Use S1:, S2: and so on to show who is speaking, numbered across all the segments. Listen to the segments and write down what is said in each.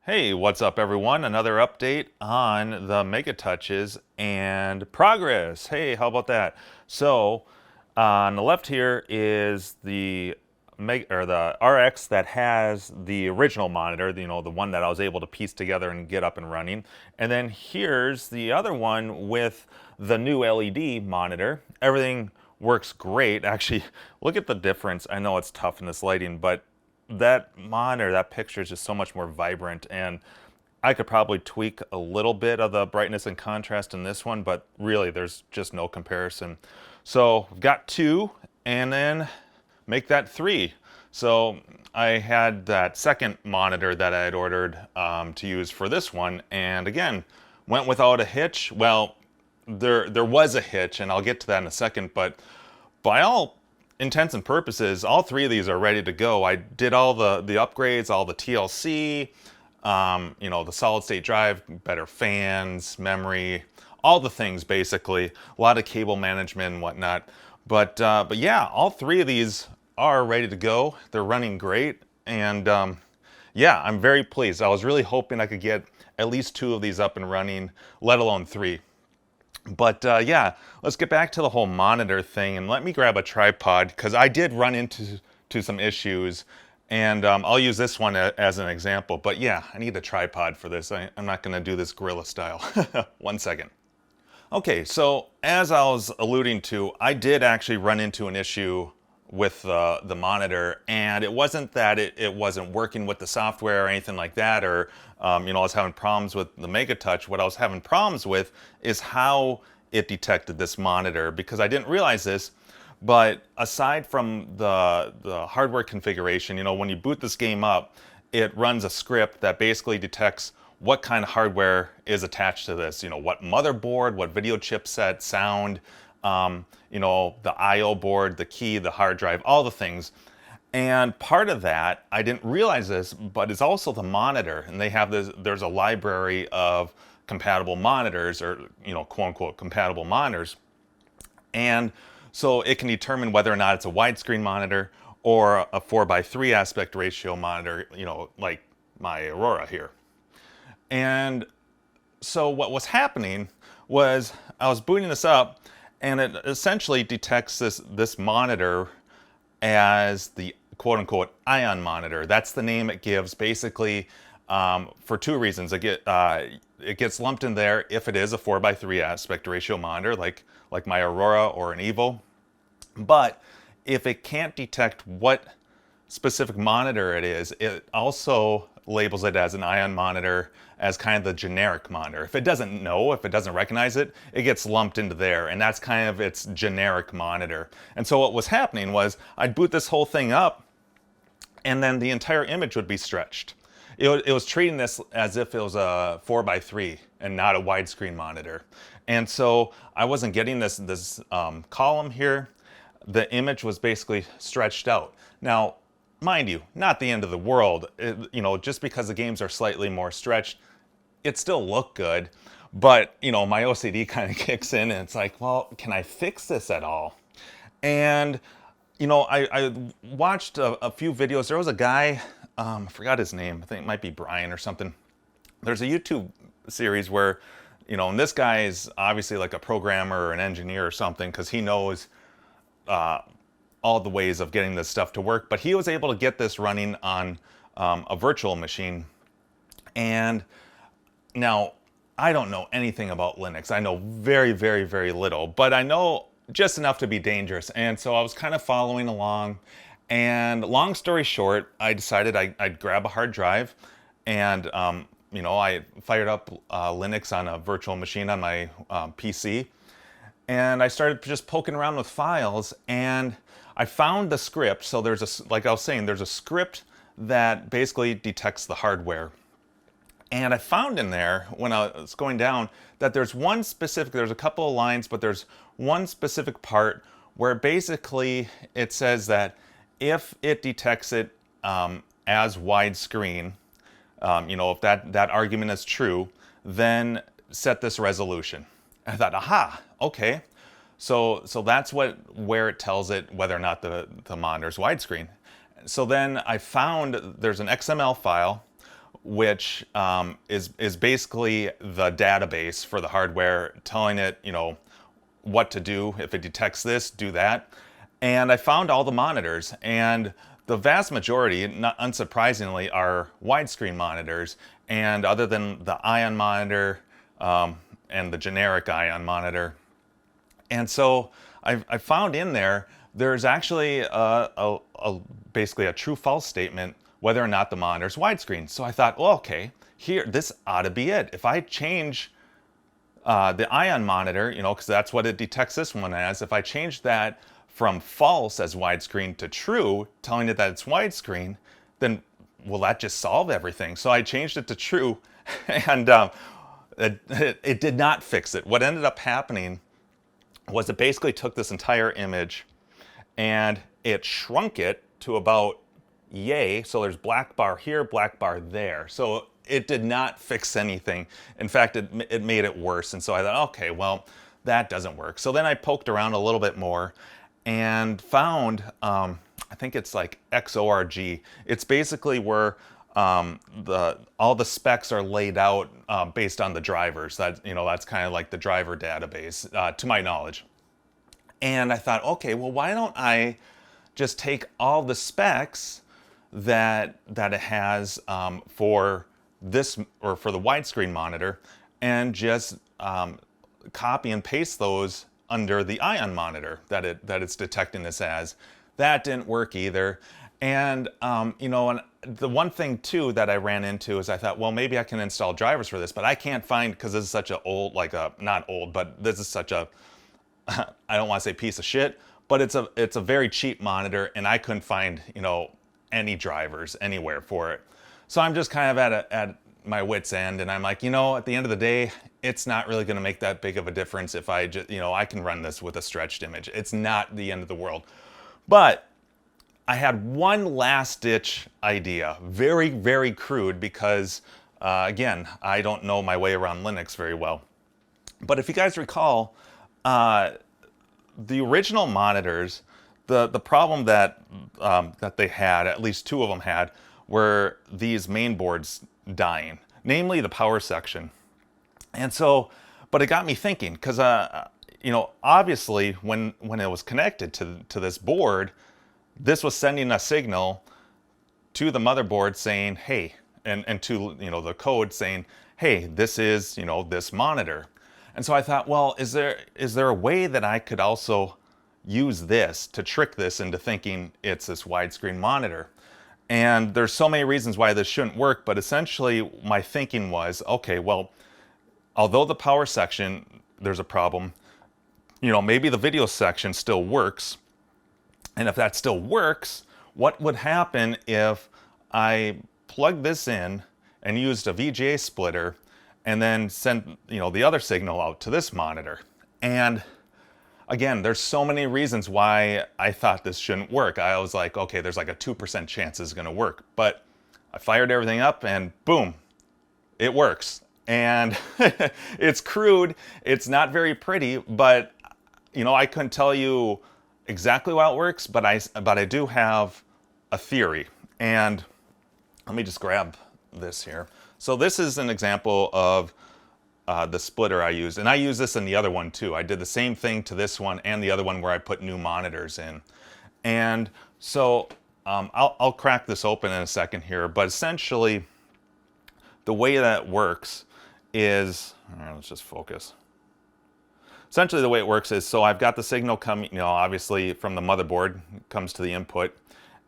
S1: Hey, what's up everyone? Another update on the Megatouches and progress. Hey, how about that? So, on the left here is the the RX that has the original monitor, the one that I was able to piece together and get up and running. And then here's the other one with the new LED monitor. Everything works great. Actually, look at the difference. I know it's tough in this lighting, but that monitor, that picture is just so much more vibrant, and I could probably tweak a little bit of the brightness and contrast in this one, but really there's just no comparison. So I've got two, and then make that three. So I had that second monitor that I had ordered to use for this one, and again, went without a hitch. Well, there was a hitch, and I'll get to that in a second, but by all intents and purposes, all three of these are ready to go. I did all the upgrades, all the TLC, the solid state drive, better fans, memory, all the things basically. A lot of cable management and whatnot. But yeah, all three of these are ready to go. They're running great, and yeah, I'm very pleased. I was really hoping I could get at least two of these up and running, let alone three. But yeah, let's get back to the whole monitor thing, and let me grab a tripod because I did run into some issues, and I'll use this one as an example. But yeah, I need a tripod for this. I'm not going to do this gorilla style. One second. Okay, so as I was alluding to, I did actually run into an issue with the monitor, and it wasn't that it wasn't working with the software or anything like that, or I was having problems with the Megatouch. What I was having problems with is how it detected this monitor, because I didn't realize this, but aside from the hardware configuration, when you boot this game up, it runs a script that basically detects what kind of hardware is attached to this, what motherboard, what video chipset, sound, the I/O board, the key, the hard drive, all the things. And part of that, I didn't realize this, but it's also the monitor. And they have this, there's a library of compatible monitors, or, quote unquote compatible monitors. And so it can determine whether or not it's a widescreen monitor or a 4:3 aspect ratio monitor, like my Aurora here. And so what was happening was I was booting this up, and it essentially detects this monitor as the quote-unquote ion monitor. That's the name it gives, basically, for two reasons. It gets lumped in there if it is a 4:3 aspect ratio monitor, like my Aurora or an Evo. But if it can't detect what specific monitor it is, it also labels it as an ion monitor, as kind of the generic monitor. If it doesn't know, if it doesn't recognize it, it gets lumped into there, and that's kind of its generic monitor. And so what was happening was I'd boot this whole thing up, and then the entire image would be stretched. It was treating this as if it was a 4:3 and not a widescreen monitor. And so I wasn't getting this column here. The image was basically stretched out. Now, mind you, not the end of the world. Just because the games are slightly more stretched, it still looked good. But, my OCD kind of kicks in, and it's like, well, can I fix this at all? And, I watched a few videos. There was a guy, I forgot his name. I think it might be Brian or something. There's a YouTube series where, and this guy is obviously like a programmer or an engineer or something, because he knows all the ways of getting this stuff to work, but he was able to get this running on a virtual machine. And now, I don't know anything about Linux. I know very, very, very little, but I know just enough to be dangerous. And so I was kind of following along, and long story short, I decided I'd grab a hard drive, and I fired up Linux on a virtual machine on my PC, and I started just poking around with files, and I found the script. So like I was saying, there's a script that basically detects the hardware. And I found in there, when I was going down, that there's a couple of lines, but there's one specific part where basically it says that if it detects it as widescreen, if that argument is true, then set this resolution. And I thought, aha, okay. So that's where it tells it whether or not the monitor's widescreen. So then I found there's an XML file which is basically the database for the hardware, telling it, you know, what to do. If it detects this, do that. And I found all the monitors, and the vast majority, not unsurprisingly, are widescreen monitors. And other than the Ion monitor and the generic Ion monitor, and so I found in there, there's actually basically a true-false statement whether or not the monitor's widescreen. So I thought, well, okay, here, this ought to be it. If I change the Ion monitor, you know, because that's what it detects this one as, if I change that from false as widescreen to true, telling it that it's widescreen, then will that just solve everything? So I changed it to true, and it did not fix it. What ended up happening was it basically took this entire image and it shrunk it to about yay. So there's black bar here, black bar there. So it did not fix anything. In fact, it made it worse. And so I thought, okay, well, that doesn't work. So then I poked around a little bit more and found, I think it's like XORG. It's basically where all the specs are laid out based on the drivers. That, you know, that's kind of like the driver database, to my knowledge. And I thought, okay, well, why don't I just take all the specs that it has for this, or for the widescreen monitor, and just copy and paste those under the Ion monitor that it's detecting this as. That didn't work either. And you know, and the one thing too that I ran into is I thought, well, maybe I can install drivers for this, but I can't find, because this is such a old, like a, not old, but this is such a, I don't want to say piece of shit, but it's a very cheap monitor, and I couldn't find, you know, any drivers anywhere for it. So I'm just kind of at my wit's end, and I'm like, you know, at the end of the day, it's not really going to make that big of a difference if I just, you know, I can run this with a stretched image. It's not the end of the world. But I had one last ditch idea, very, very crude, because again, I don't know my way around Linux very well. But if you guys recall, the original monitors, the problem that they had, at least two of them had, were these main boards dying, namely the power section. And so, but it got me thinking, because you know, obviously when it was connected to this board, this was sending a signal to the motherboard saying, hey, and to, you know, the code saying, hey, this is, you know, this monitor. And so I thought, well, is there a way that I could also use this to trick this into thinking it's this widescreen monitor? And there's so many reasons why this shouldn't work, but essentially my thinking was, okay, well, although the power section, there's a problem, you know, maybe the video section still works. And if that still works, what would happen if I plugged this in and used a VGA splitter and then sent, you know, the other signal out to this monitor? And again, there's so many reasons why I thought this shouldn't work. I was like, okay, there's like a 2% chance this is going to work. But I fired everything up and boom, it works. And it's crude, it's not very pretty, but you know, I couldn't tell you exactly how it works, but I do have a theory. And let me just grab this here. So this is an example of the splitter I used, and I use this in the other one too. I did the same thing to this one and the other one where I put new monitors in. And so I'll crack this open in a second here, but essentially the way that works is, all right, let's just focus. Essentially the way it works is, so I've got the signal coming, you know, obviously from the motherboard, comes to the input,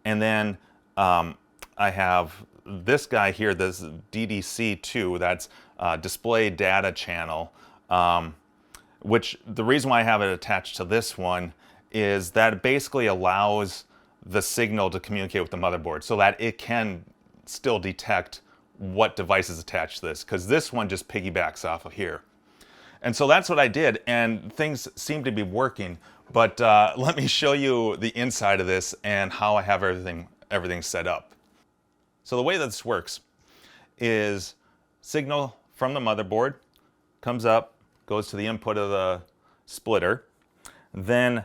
S1: and then I have this guy here, this DDC2, that's display data channel, which the reason why I have it attached to this one is that it basically allows the signal to communicate with the motherboard so that it can still detect what device is attached to this, because this one just piggybacks off of here. And so that's what I did, and things seem to be working. But let me show you the inside of this and how I have everything set up. So the way that this works is signal from the motherboard comes up, goes to the input of the splitter. Then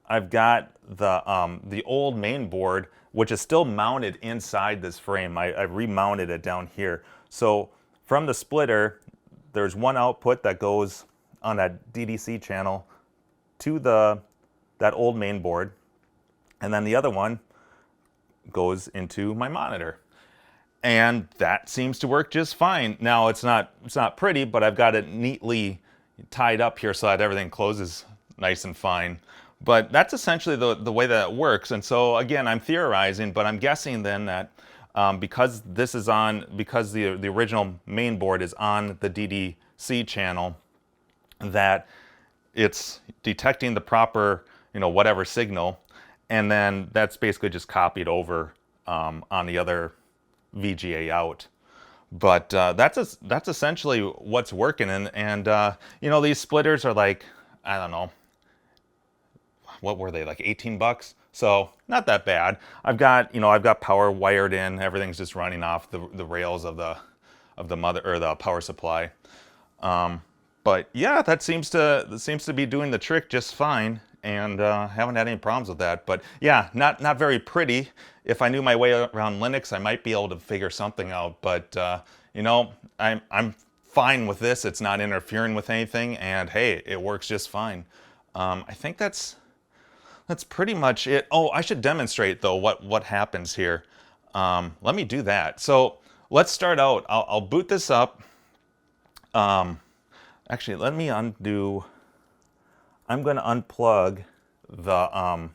S1: I've got the old main board, which is still mounted inside this frame. I remounted it down here. So from the splitter, there's one output that goes on that DDC channel to that old main board, and then the other one goes into my monitor. And that seems to work just fine. Now it's not pretty, but I've got it neatly tied up here so that everything closes nice and fine. But that's essentially the way that it works. And so again, I'm theorizing, but I'm guessing then that because the original main board is on the DDC channel, that it's detecting the proper, whatever signal, and then that's basically just copied over on the other VGA out. But that's essentially what's working. And these splitters are like, I don't know, what were they, like 18 bucks? So not that bad. I've got power wired in. Everything's just running off the rails of the mother or the power supply. But yeah, that seems to be doing the trick just fine, and haven't had any problems with that. But yeah, not very pretty. If I knew my way around Linux, I might be able to figure something out. But I'm fine with this. It's not interfering with anything, and hey, it works just fine. I think that's pretty much it. Oh, I should demonstrate though what happens here. Let me do that. So let's start out. I'll boot this up. Actually, let me undo. I'm going to unplug the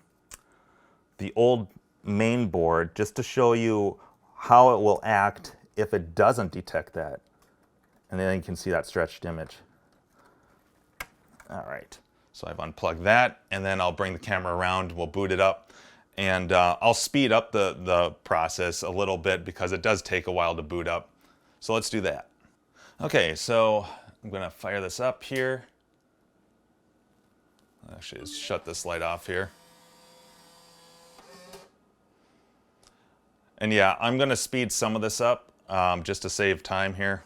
S1: old main board just to show you how it will act if it doesn't detect that. And then you can see that stretched image. All right. So I've unplugged that, and then I'll bring the camera around, we'll boot it up, and I'll speed up the process a little bit because it does take a while to boot up. So let's do that. Okay, so I'm gonna fire this up here. Actually, just shut this light off here. And yeah, I'm gonna speed some of this up just to save time here.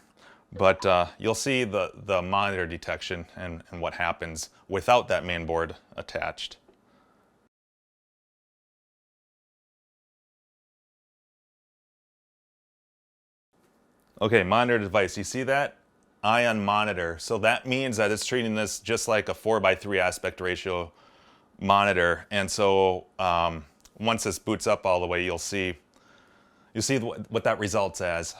S1: But you'll see the monitor detection and what happens without that main board attached. Okay, monitor device, you see that? Ion monitor. So that means that it's treating this just like a 4:3 aspect ratio monitor. And so once this boots up all the way, you'll see what that results as.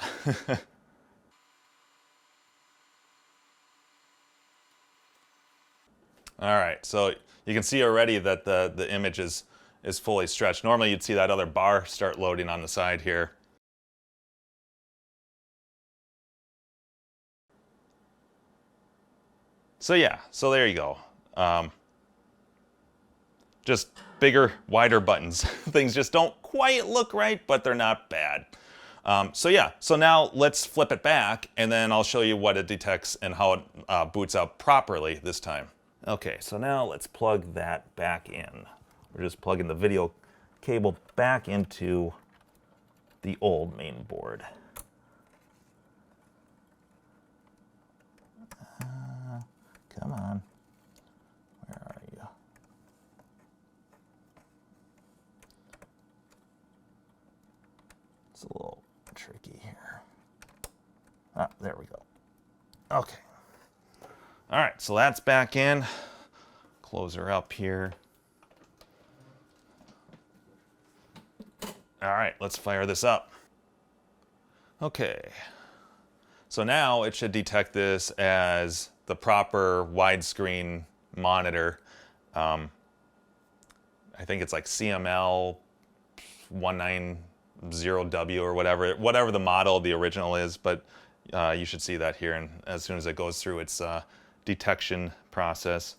S1: All right, so you can see already that the image is fully stretched. Normally you'd see that other bar start loading on the side here. So yeah, so there you go. Just bigger, wider buttons. Things just don't quite look right, but they're not bad. So yeah, so now let's flip it back, and then I'll show you what it detects and how it boots up properly this time. Okay, so now let's plug that back in. We're just plugging the video cable back into the old main board. Come on. Where are you? It's a little tricky here. Ah, there we go. Okay. All right, so that's back in. Close her up here. All right, let's fire this up. Okay. So now it should detect this as the proper widescreen monitor. I think it's like CML 190W or whatever the model, the original is, but you should see that here, and as soon as it goes through its detection process.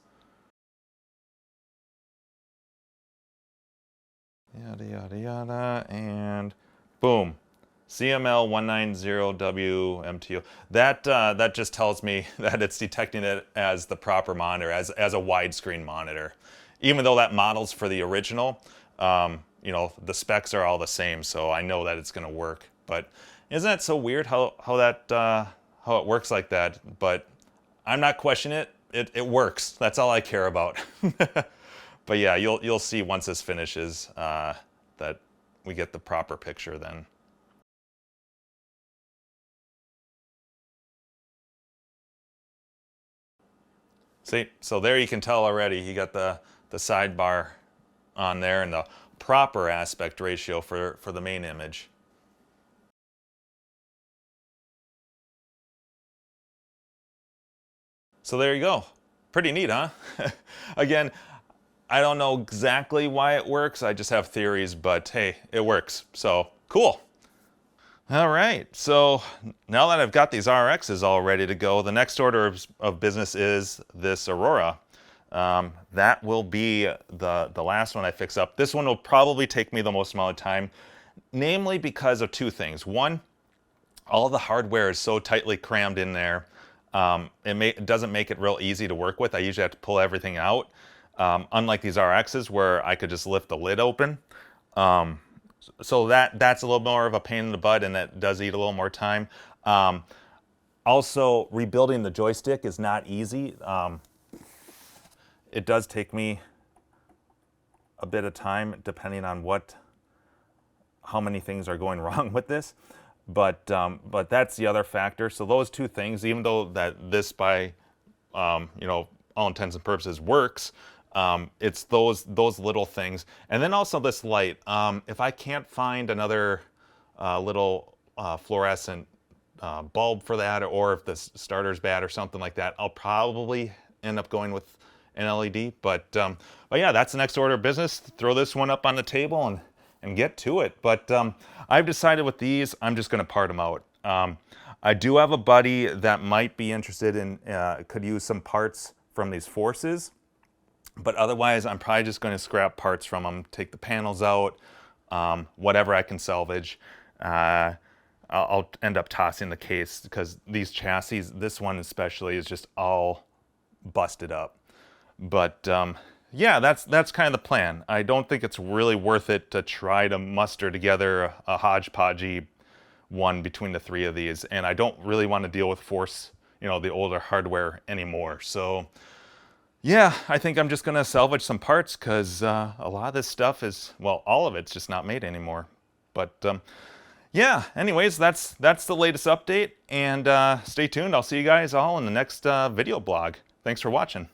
S1: Yada, yada, yada, and boom. CML 190W MTO. That just tells me that it's detecting it as the proper monitor, as a widescreen monitor. Even though that model's for the original, the specs are all the same, so I know that it's going to work. But isn't that so weird how it works like that? But I'm not questioning it. It works. That's all I care about. But yeah, you'll see once this finishes that we get the proper picture then. See, so there you can tell already you got the sidebar on there and the proper aspect ratio for the main image. So there you go. Pretty neat, huh? Again, I don't know exactly why it works. I just have theories, but hey, it works. So cool. All right, so now that I've got these RXs all ready to go, the next order of business is this Aurora. That will be the last one I fix up. This one will probably take me the most amount of time, namely because of two things. One, all the hardware is so tightly crammed in there, it doesn't make it real easy to work with. I usually have to pull everything out, unlike these RXs where I could just lift the lid open. So that's a little more of a pain in the butt, and that does eat a little more time. Also, rebuilding the joystick is not easy. It does take me a bit of time depending on how many things are going wrong with this. But that's the other factor. So those two things, even though that this by all intents and purposes works, it's those little things. And then also this light. If I can't find another little fluorescent bulb for that, or if the starter's bad or something like that, I'll probably end up going with an LED. But yeah, that's the next order of business. Throw this one up on the table and get to it. But I've decided with these, I'm just going to part them out. I do have a buddy that might be interested in, could use some parts from these forces. But otherwise, I'm probably just going to scrap parts from them, take the panels out, whatever I can salvage. I'll end up tossing the case because these chassis, this one especially, is just all busted up. But yeah, that's kind of the plan. I don't think it's really worth it to try to muster together a hodgepodgey one between the three of these. And I don't really want to deal with force, the older hardware anymore. So yeah, I think I'm just going to salvage some parts because a lot of this stuff is, well, all of it's just not made anymore. But yeah, anyways, that's the latest update. And stay tuned. I'll see you guys all in the next video blog. Thanks for watching.